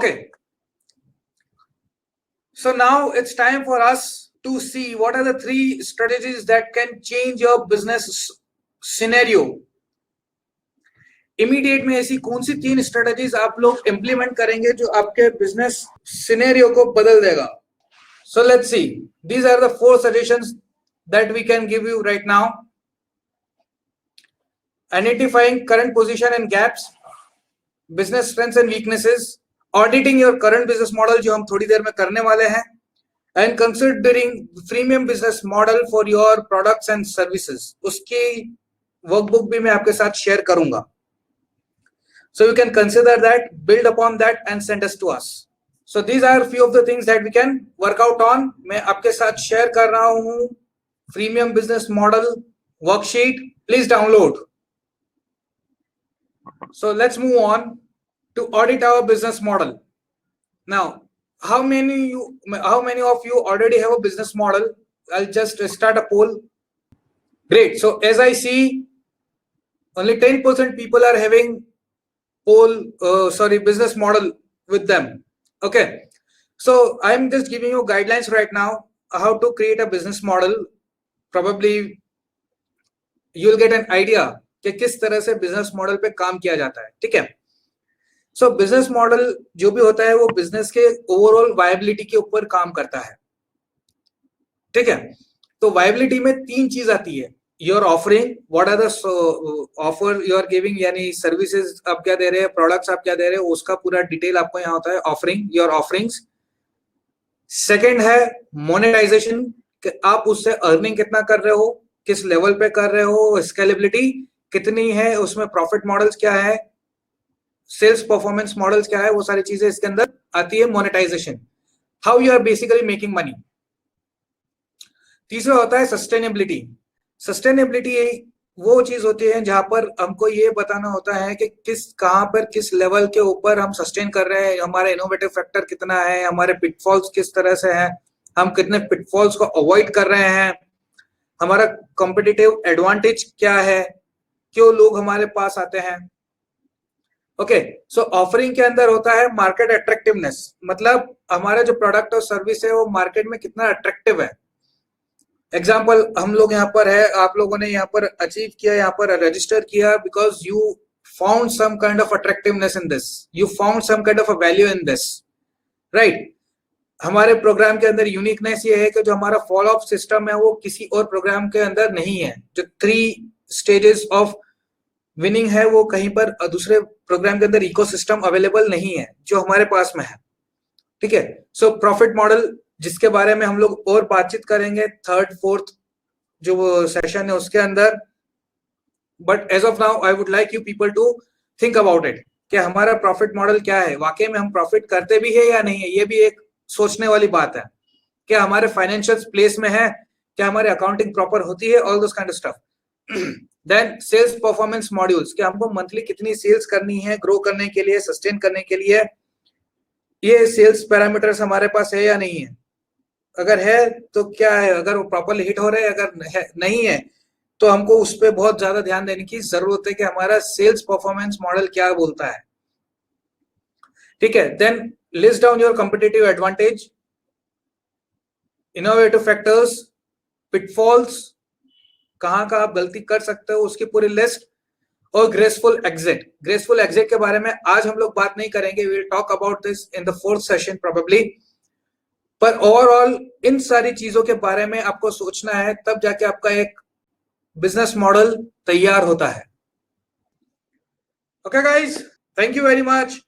Okay. So now it's time for us to see what are the 3 strategies that can change your business scenario. Immediate में ऐसी कौन सी 3 strategies आप लोग implement करेंगे जो आपके बिजनेस सिनेरियो को बदल देगा? So let's see. These are the 4 suggestions that we can give you right now. Identifying current position and gaps, business strengths and weaknesses, auditing your current business model जो हम थोड़ी देर में करने वाले हैं, and considering freemium business model for your products and services. उसकी workbook भी मैं आपके साथ शेयर करूंगा. So you can consider that, build upon that and send us to us. So these are few of the things that we can work out on. मैं आपके साथ share कर रहा हूँ freemium business model worksheet. Please download. So let's move on to audit our business model. Now, how many of you already have a business model? I'll just start a poll. Great. So as I see, only 10% people are having business model with them. Okay, so I'm just giving you guidelines right now how to create a business model. Probably you'll get an idea कि किस तरह से business model पे काम किया जाता है. ठीक है. सो बिजनेस मॉडल जो भी होता है वो बिजनेस के ओवरऑल वायबिलिटी के ऊपर काम करता है. ठीक है. तो वायबिलिटी में 3 चीज आती है. Your offering, what are the offer you are giving, यानी सर्विसेज आप क्या दे रहे हैं, प्रोडक्ट्स आप क्या दे रहे हैं, उसका पूरा डिटेल आपको यहाँ होता है. Offering, your offerings. सेकंड है मोनेटाइजेशन, कि आप उससे अर्निंग कितना कर रहे हो, किस लेवल पे कर रहे हो, स्केलेबिलिटी कितनी है, उसमें प्रॉफिट मॉडल्स क्या है, सेल्स परफॉर्मेंस मॉडल्स क्या है, वो सारी चीजें इसके अंदर आती है. Monetization, how you are basically making money. तीसरा होता है सस्टेनेबिलिटी. सस्टेनेबिलिटी वो चीज होती है जहां पर हमको ये बताना होता है कि कहां पर किस लेवल के ऊपर हम सस्टेन कर रहे हैं, हमारा इनोवेटिव फैक्टर कितना है, हमारे पिटफॉल्स किस तरह से हैं, हम कितने पिटफॉल्स को अवॉइड कर रहे हैं, हमारा कॉम्पिटिटिव एडवांटेज क्या है, क्यों लोग हमारे पास आते हैं. ओके. सो ऑफरिंग के अंदर होता है मार्केट अट्रैक्टिवनेस, मतलब हमारा जो प्रोडक्ट और सर्विस है वो मार्केट में कितना अट्रैक्टिव है. एग्जाम्पल, हम लोग यहाँ पर है, आप लोगों ने यहाँ पर अचीव किया, यहाँ पर रजिस्टर किया because you found some kind of attractiveness in this, you found some kind of a value in this, right. हमारे प्रोग्राम के अंदर यूनिकनेस ये है कि जो हमारा फॉलो अप सिस्टम है वो किसी और प्रोग्राम के अंदर नहीं है. जो 3 स्टेजेस ऑफ विनिंग है वो कहीं पर दूसरे प्रोग्राम के अंदर इकोसिस्टम अवेलेबल नहीं है जो हमारे पास में है. ठीक है. सो प्रॉफिट मॉडल, जिसके बारे में हम लोग और बातचीत करेंगे 3rd 4th जो वो सेशन है उसके अंदर. But as of now I would like you people to think about it कि हमारा प्रॉफिट मॉडल क्या है, वाकई में हम प्रॉफिट करते भी है या नहीं है. ये भी एक सोचने वाली बात है. क्या हमारे फाइनेंशियल प्लेस में है, क्या हमारे अकाउंटिंग प्रॉपर होती है, all those kind of stuff. Then sales performance modules, कि हमको मंथली कितनी सेल्स करनी है ग्रो करने के लिए, सस्टेन करने के लिए. ये सेल्स पैरामीटर्स हमारे पास है या नहीं है, अगर है तो क्या है, अगर वो प्रॉपरली हिट हो रहे हैं, अगर नहीं है तो हमको उस पर बहुत ज्यादा ध्यान देने की जरूरत है कि हमारा सेल्स परफॉर्मेंस मॉडल क्या बोलता है. ठीक है. Then list down your competitive advantage, innovative factors, pitfalls, कहाँ का आप गलती कर सकते हो उसकी पूरी लिस्ट, और ग्रेसफुल एग्जिट. ग्रेसफुल एग्जिट के बारे में आज हम लोग बात नहीं करेंगे, we will talk about this in the 4th session probably. पर ओवरऑल इन सारी चीजों के बारे में आपको सोचना है, तब जाके आपका एक बिजनेस मॉडल तैयार होता है. Okay guys, thank you very much.